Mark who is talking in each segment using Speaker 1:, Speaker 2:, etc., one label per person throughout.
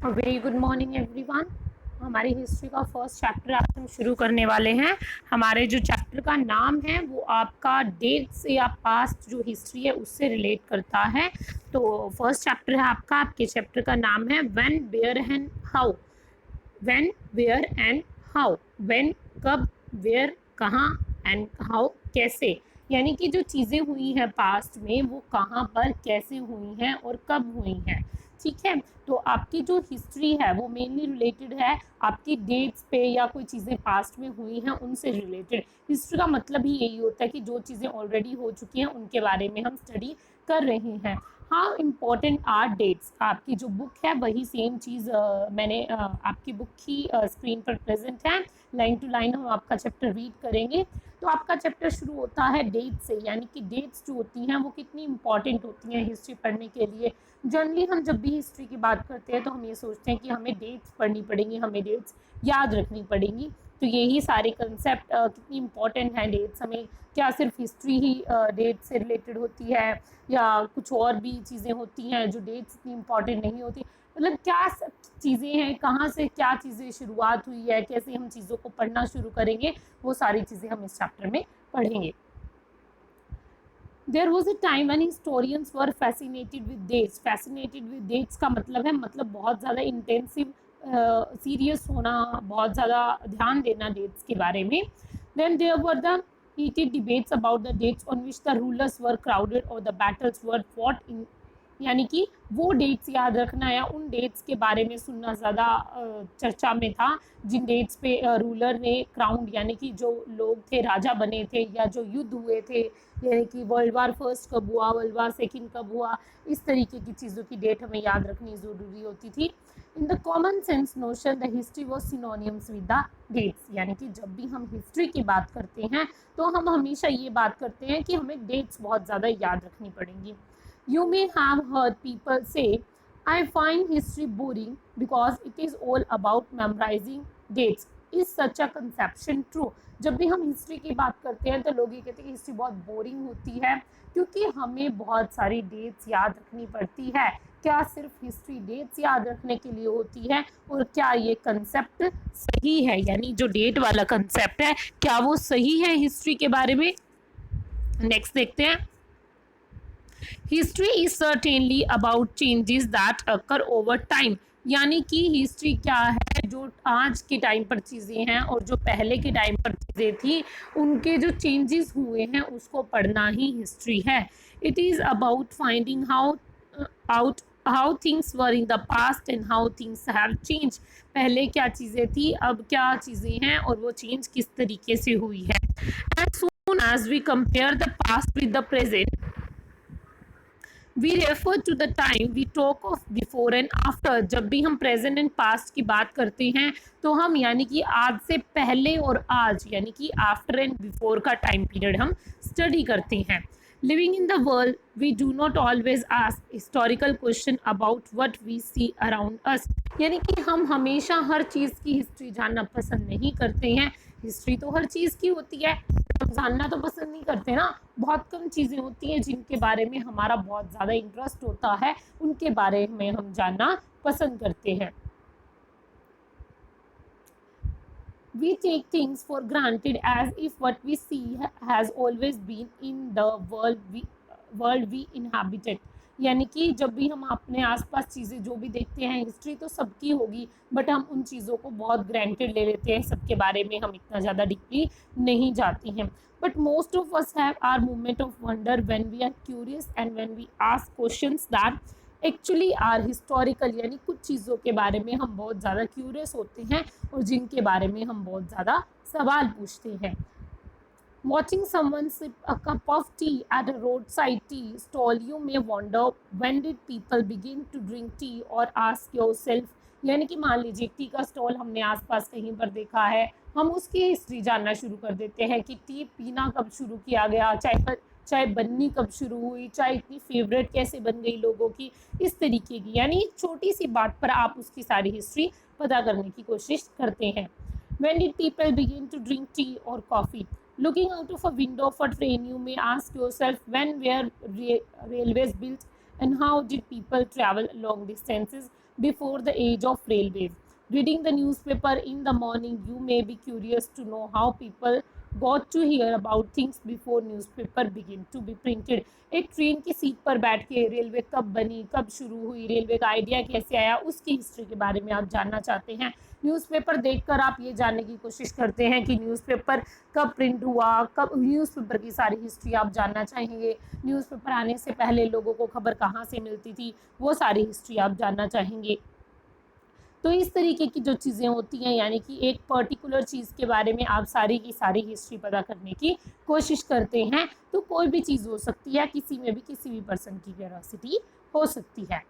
Speaker 1: Very good morning everyone. हमारी history का first chapter आज हम शुरू करने वाले हैं। हमारे जो चैप्टर का नाम है वो आपका डेट्स या पास्ट जो हिस्ट्री है उससे रिलेट करता है। तो फर्स्ट चैप्टर है आपका, आपके चैप्टर का नाम है when, where and how. When, where and how. When कब, वेयर कहाँ, एंड हाउ कैसे। यानी कि जो चीज़ें हुई हैं पास्ट में वो कहाँ पर कैसे हुई हैं और कब हुई हैं। ठीक है, तो आपकी जो हिस्ट्री है वो मेनली रिलेटेड है आपकी डेट्स पे या कोई चीज़ें पास्ट में हुई हैं उनसे रिलेटेड। हिस्ट्री का मतलब ही यही होता है कि जो चीज़ें ऑलरेडी हो चुकी हैं उनके बारे में हम स्टडी कर रहे हैं। हाँ, इम्पॉर्टेंट आर डेट्स। आपकी जो बुक है वही सेम चीज़ मैंने आपकी बुक की स्क्रीन पर प्रेजेंट है। लाइन टू लाइन हम आपका चैप्टर रीड करेंगे। तो आपका चैप्टर शुरू होता है डेट से, यानी कि डेट्स जो होती हैं वो कितनी इंपॉर्टेंट होती हैं हिस्ट्री पढ़ने के लिए। जनरली हम जब भी हिस्ट्री की बात करते हैं तो हम ये सोचते हैं कि हमें डेट्स पढ़नी पड़ेंगी, हमें डेट्स याद रखनी पड़ेंगी। तो यही सारे कंसेप्ट कितनी इंपॉर्टेंट हैं डेट्स हमें। क्या सिर्फ हिस्ट्री ही डेट से रिलेटेड होती है या कुछ और भी चीज़ें होती हैं जो डेट्स इतनी इंपॉर्टेंट नहीं होती। मतलब क्या सब चीज़ें हैं, कहाँ से क्या चीज़ें शुरुआत हुई है, कैसे हम चीज़ों को पढ़ना शुरू करेंगे, वो सारी चीज़ें हम इस चैप्टर में पढ़ेंगे। There was a time when historians were fascinated with dates. Fascinated with dates का मतलब है, मतलब बहुत ज़्यादा इंटेंसिव सीरियस होना, बहुत ज़्यादा ध्यान देना डेट्स के बारे में। Then there were the heated debates about the dates on which the rulers were crowded or the battles were fought in। यानी कि वो डेट्स याद रखना या उन डेट्स के बारे में सुनना ज़्यादा चर्चा में था जिन डेट्स पे रूलर ने क्राउंड, यानी कि जो लोग थे राजा बने थे या जो युद्ध हुए थे, यानी कि वर्ल्ड वार फर्स्ट कब हुआ, वर्ल्ड वार सेकंड कब हुआ, इस तरीके की चीज़ों की डेट हमें याद रखनी ज़रूरी होती थी। In the common sense notion the history was synonymous with the dates. यानी कि जब भी हम हिस्ट्री की बात करते हैं तो हम हमेशा ये बात करते हैं कि हमें डेट्स बहुत ज़्यादा याद रखनी पड़ेंगी। You may have heard people say, I find history boring because it is all about memorizing dates. Is such a conception true? जब भी हम हिस्ट्री की बात करते हैं तो लोग ये कहते हैं कि हिस्ट्री बहुत बोरिंग होती है क्योंकि हमें बहुत सारी डेट्स याद रखनी पड़ती है। क्या सिर्फ हिस्ट्री डेट्स याद रखने के लिए होती है और क्या ये कंसेप्ट सही है, यानी जो डेट वाला कंसेप्ट है क्या वो सही है हिस्ट्री के बारे में। नेक्स्ट देखते हैं। History is certainly about changes that occur over time. यानी कि हिस्ट्री क्या है, जो आज के टाइम पर चीज़ें हैं और जो पहले के टाइम पर चीज़ें थी उनके जो चेंजेस हुए हैं उसको पढ़ना ही हिस्ट्री है। It is about finding out how things were in the past and how things have change. पहले क्या चीज़ें थी, अब क्या चीज़ें हैं और वो चेंज किस तरीके से हुई है। As soon as we compare the past with the present we refer to the time we talk of before and after. जब भी हम प्रेजेंट एंड पास्ट की बात करते हैं तो हम यानी कि आज से पहले और आज यानी कि आफ्टर एंड बिफोर का टाइम पीरियड हम स्टडी करते हैं। Living in the world we do not always ask historical question about what we see around us. यानी कि हम हमेशा हर चीज़ की हिस्ट्री जानना पसंद नहीं करते हैं। हिस्ट्री तो हर चीज़ की होती है, हम जानना तो पसंद नहीं करते ना। बहुत कम चीज़ें होती हैं जिनके बारे में हमारा बहुत ज़्यादा इंटरेस्ट होता है, उनके बारे में हम जानना पसंद करते हैं। We take things for granted as if what we see has always been in the world we inhabited। यानी कि जब भी हम अपने आसपास चीज़ें जो भी देखते हैं, हिस्ट्री तो सबकी होगी बट हम उन चीज़ों को बहुत ग्रांटेड ले लेते हैं, सबके बारे में हम इतना ज़्यादा डीपली नहीं जाते हैं। But most of us have our moment of wonder when we are curious and when we ask questions that actually are historical. यानी कुछ चीज़ों के बारे में हम बहुत ज़्यादा क्यूरियस होते हैं और जिनके बारे में हम बहुत ज़्यादा सवाल पूछते हैं। Watching someone sip a cup of tea at a roadside tea stall, you may wonder when did people begin to drink tea or ask yourself। यानी कि मान लीजिए टी का स्टॉल हमने आसपास कहीं पर देखा है, हम उसकी हिस्ट्री जानना शुरू कर देते हैं कि टी पीना कब शुरू किया गया, चाय बननी कब शुरू हुई, चाय इतनी फेवरेट कैसे बन गई लोगों की, इस तरीके की। यानी एक छोटी सी बात पर आप उसकी सारी हिस्ट्री पता करने की कोशिश करते हैं। When did people begin to drink tea or coffee? Looking out of a window of a train, you may ask yourself when were railways built and how did people travel long distances before the age of railways. Reading the newspaper in the morning, you may be curious to know how people got to hear about things before newspaper begin to be printed. एक train की seat पर बैठ के railway कब बनी, कब शुरू हुई, रेलवे का आइडिया कैसे आया, उसकी हिस्ट्री के बारे में आप जानना चाहते हैं। न्यूज़पेपर देखकर आप ये जानने की कोशिश करते हैं कि न्यूज़पेपर कब प्रिंट हुआ, कब, न्यूज़पेपर की सारी हिस्ट्री आप जानना चाहेंगे। न्यूज़पेपर आने से पहले लोगों को खबर कहाँ से मिलती थी, वो सारी हिस्ट्री आप जानना चाहेंगे। तो इस तरीके की जो चीज़ें होती हैं, यानी कि एक पर्टिकुलर चीज़ के बारे में आप सारी की सारी हिस्ट्री पता करने की कोशिश करते हैं। तो कोई भी चीज़ हो सकती है, किसी में भी किसी भी पर्सन की क्यूरियोसिटी हो सकती है।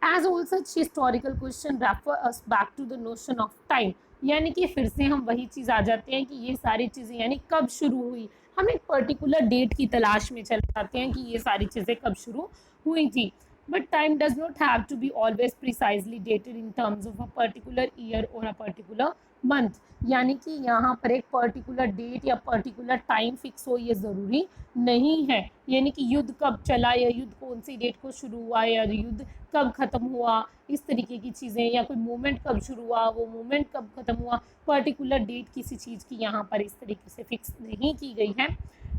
Speaker 1: As all such historical question refer us back to the notion of time, यानी कि फिर से हम वही चीज़ आ जाते हैं कि ये सारी चीज़ें यानी कब शुरू हुई। हम एक पर्टिकुलर डेट की तलाश में चले जाते हैं कि ये सारी चीज़ें कब शुरू हुई थी। But time does not have to be always precisely dated in terms of a particular year or a particular month, यानी कि यहाँ पर एक पर्टिकुलर डेट या पर्टिकुलर टाइम फिक्स हो ये ज़रूरी नहीं है। यानी कि युद्ध कब चला या युद्ध कौन सी डेट को शुरू हुआ या युद्ध कब ख़त्म हुआ, इस तरीके की चीज़ें, या कोई मूवमेंट कब शुरू हुआ, वो मूवमेंट कब ख़त्म हुआ, पर्टिकुलर डेट किसी चीज़ की यहाँ पर इस तरीके से फिक्स नहीं की गई है।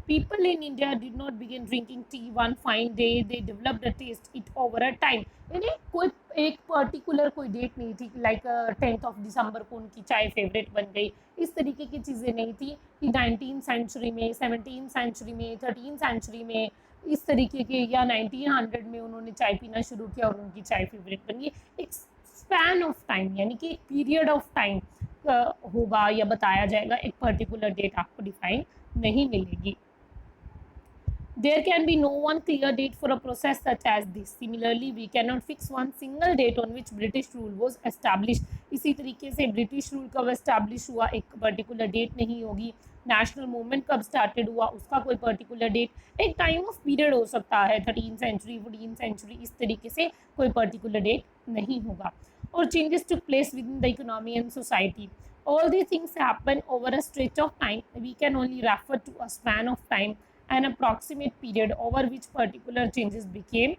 Speaker 1: People in India did not begin drinking tea one fine day, they developed a taste it over a time. यानी कोई एक पर्टिकुलर कोई डेट नहीं थी, लाइक 10th ऑफ दिसंबर को उनकी चाय फेवरेट बन गई, इस तरीके की चीज़ें नहीं थी कि 19th सेंचुरी में, 17th सेंचुरी में, 13th सेंचुरी में, इस तरीके के, या 1900 में उन्होंने चाय पीना शुरू किया और उनकी चाय फेवरेट बन गई। एक स्पैन ऑफ टाइम, यानी कि एक पीरियड ऑफ टाइम होगा या बताया जाएगा, एक पर्टिकुलर डेट आपको डिफाइन नहीं मिलेगी। There can be no one clear date for a process such as this. Similarly, we cannot fix one single date on which British rule was established. इसी तरीके से ब्रिटिश रूल कब establish हुआ, एक particular date नहीं होगी। National movement कब started हुआ, उसका कोई पर्टिकुलर डेट, एक टाइम ऑफ पीरियड हो सकता है, 13th सेंचुरी, 14th सेंचुरी, इस तरीके से कोई पर्टिकुलर डेट नहीं होगा। और changes took place with in the economy and society. All these things happen over a stretch of time. We can only refer to a span of time, an approximate period over which particular changes became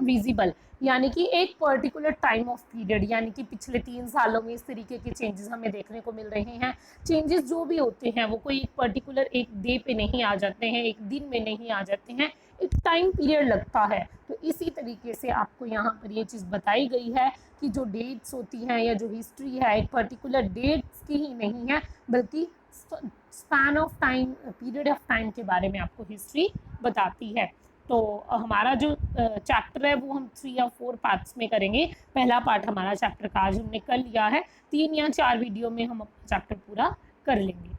Speaker 1: visible, यानी कि एक particular time of period, यानी कि पिछले 3 सालों में इस तरीके के चेंजेस हमें देखने को मिल रहे हैं। चेंजेस जो भी होते हैं वो कोई एक पर्टिकुलर एक डे पे नहीं आ जाते हैं, एक दिन में नहीं आ जाते हैं, एक टाइम पीरियड लगता है। तो इसी तरीके से आपको यहाँ पर ये चीज़ बताई गई है कि जो डेट्स होती हैं या जो हिस्ट्री है एक पर्टिकुलर डेट्स की ही नहीं है, बल्कि span of time, period of time के बारे में आपको हिस्ट्री बताती है। तो हमारा जो चैप्टर है वो हम 3 या 4 पार्ट्स में करेंगे। पहला पार्ट हमारा चैप्टर का आज हमने कर लिया है, 3 या 4 वीडियो में हम अपना चैप्टर पूरा कर लेंगे।